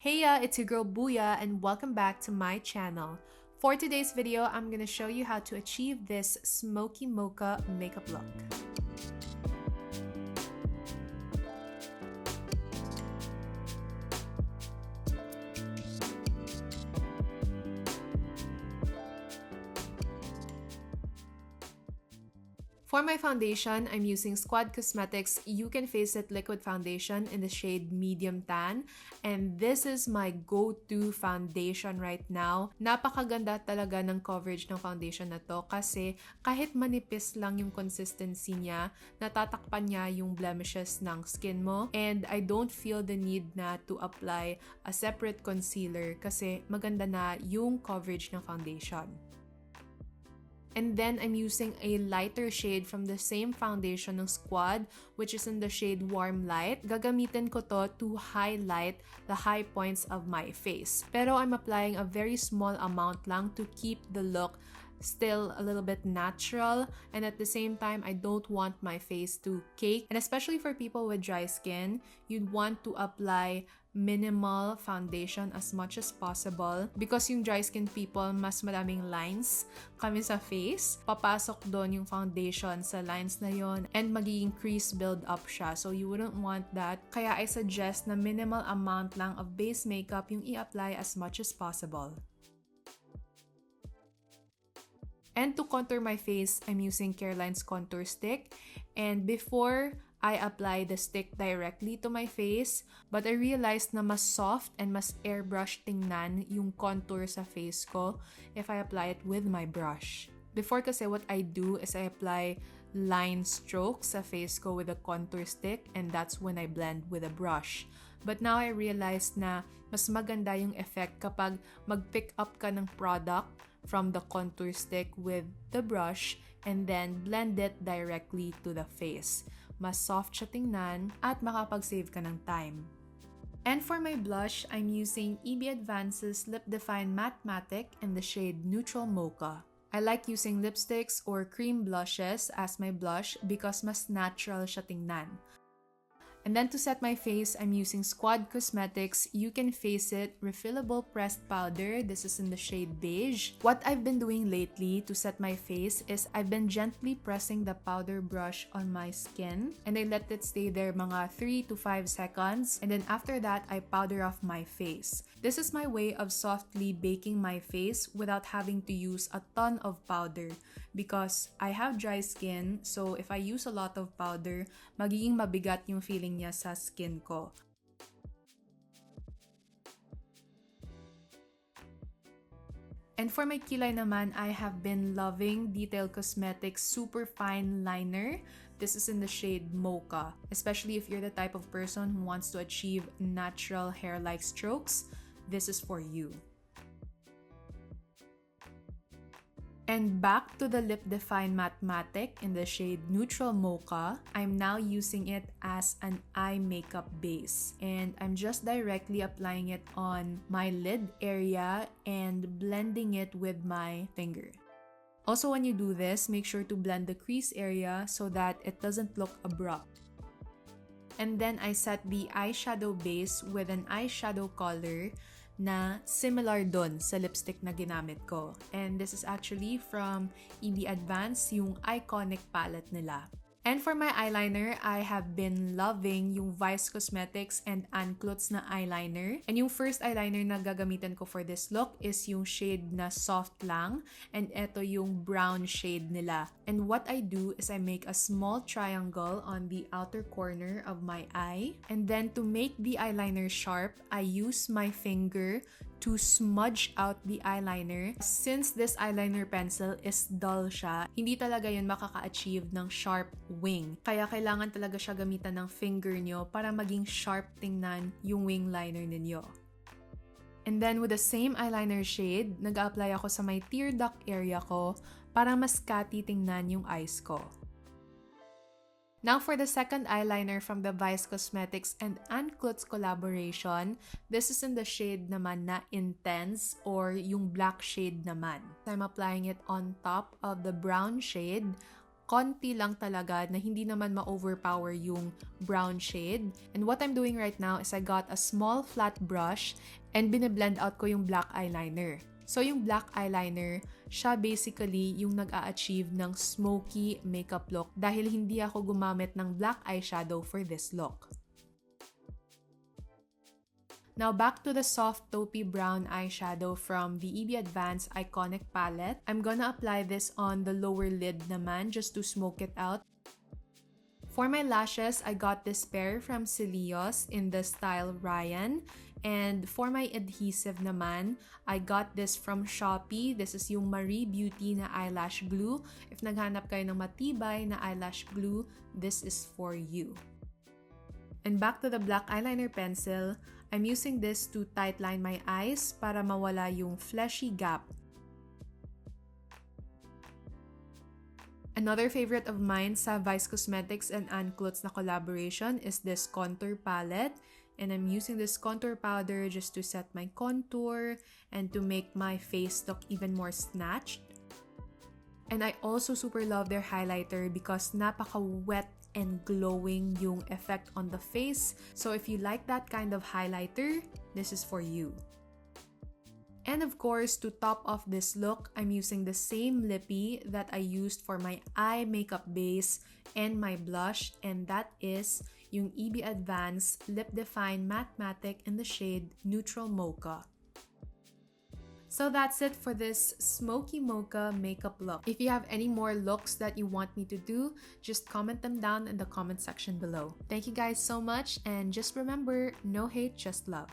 Hey it's your girl Booya and welcome back to my channel. For today's video, I'm gonna show you how to achieve this Smokey Mocha makeup look. For my foundation, I'm using Squad Cosmetics You Can Face It Liquid Foundation in the shade Medium Tan. And this is my go-to foundation right now. Napakaganda talaga ng coverage ng foundation na to kasi kahit manipis lang yung consistency niya, natatakpan niya yung blemishes ng skin mo. And I don't feel the need na to apply a separate concealer kasi maganda na yung coverage ng foundation. And then, I'm using a lighter shade from the same foundation ng Squad, which is in the shade Warm Light. Gagamitin ko to to highlight the high points of my face. Pero I'm applying a very small amount lang to keep the look still a little bit natural, and at the same time I don't want my face to cake. And especially for people with dry skin, you'd want to apply minimal foundation as much as possible because yung dry skin people, mas maraming lines kami sa face. Papasok doon yung foundation sa lines na yon and magiging crease build up siya, so you wouldn't want that. Kaya I suggest na minimal amount lang of base makeup yung i-apply as much as possible. And to contour my face, I'm using Caroline's Contour Stick. And before, I apply the stick directly to my face, but I realized na mas soft and mas airbrush tingnan yung contour sa face ko if I apply it with my brush. Before kasi what I do is I apply line strokes sa face ko with a contour stick, and that's when I blend with a brush. But now I realized na mas maganda yung effect kapag mag-pick up ka ng product from the contour stick with the brush and then blend it directly to the face. Mas soft siya tingnan at makapag-save ka ng time. And for my blush, I'm using EB Advance's Lip Define Matte Matic in the shade Neutral Mocha. I like using lipsticks or cream blushes as my blush because mas natural siya tingnan. And then to set my face, I'm using Squad Cosmetics You Can Face It Refillable Pressed Powder. This is in the shade Beige. What I've been doing lately to set my face is I've been gently pressing the powder brush on my skin and I let it stay there mga 3 to 5 seconds, and then after that, I powder off my face. This is my way of softly baking my face without having to use a ton of powder because I have dry skin, so if I use a lot of powder, magiging mabigat yung feeling niya sa skin ko. And for my kilay naman, I have been loving Detail Cosmetics Super Fine Liner. This is in the shade Mocha. Especially if you're the type of person who wants to achieve natural hair-like strokes, this is for you. And back to the Lip Define Matte Matic in the shade Neutral Mocha. I'm now using it as an eye makeup base. And I'm just directly applying it on my lid area and blending it with my finger. Also, when you do this, make sure to blend the crease area so that it doesn't look abrupt. And then I set the eyeshadow base with an eyeshadow color na similar dun sa lipstick na ginamit ko. And this is actually from EB Advance, yung iconic palette nila. And for my eyeliner, I have been loving yung Vice Cosmetics and Clutz na eyeliner. And yung first eyeliner na gagamitan ko for this look is yung shade na soft lang. And ito yung brown shade nila. And what I do is I make a small triangle on the outer corner of my eye. And then to make the eyeliner sharp, I use my finger to smudge out the eyeliner. Since this eyeliner pencil is dull siya, hindi talaga yun makaka-achieve ng sharp wing. Kaya kailangan talaga siya gamitan ng finger nyo para maging sharp tingnan yung wing liner ninyo. And then with the same eyeliner shade, nag-a-apply ako sa may tear duct area ko para mas catty tingnan yung eyes ko. Now for the second eyeliner from the Vice Cosmetics and Clutz collaboration, this is in the shade naman na Intenz or yung black shade naman. I'm applying it on top of the brown shade konti lang talaga na hindi naman ma-overpower yung brown shade. And what I'm doing right now is I got a small flat brush and bine-blend out ko yung black eyeliner. So yung black eyeliner, siya basically yung nag-a-achieve ng smoky makeup look dahil hindi ako gumamit ng black eyeshadow for this look. Now back to the soft taupey brown eyeshadow from the EB Advance Iconic Palette. I'm gonna apply this on the lower lid naman just to smoke it out. For my lashes, I got this pair from Cilios in the style Ryan. And for my adhesive naman, I got this from Shopee. This is yung Marie Beauty na eyelash glue. If naghanap kayo ng matibay na eyelash glue, this is for you. And back to the black eyeliner pencil, I'm using this to tightline my eyes para mawala yung fleshy gap. Another favorite of mine sa Vice Cosmetics and Clutz na collaboration is this contour palette. And I'm using this contour powder just to set my contour and to make my face look even more snatched. And I also super love their highlighter because napaka-wet and glowing yung effect on the face. So if you like that kind of highlighter, this is for you. And of course, to top off this look, I'm using the same lippy that I used for my eye makeup base and my blush, and that is yung EB Advance Lip Define Matte Matic in the shade Neutral Mocha. So that's it for this Smokey Mocha makeup look. If you have any more looks that you want me to do, just comment them down in the comment section below. Thank you guys so much, and just remember, no hate, just love.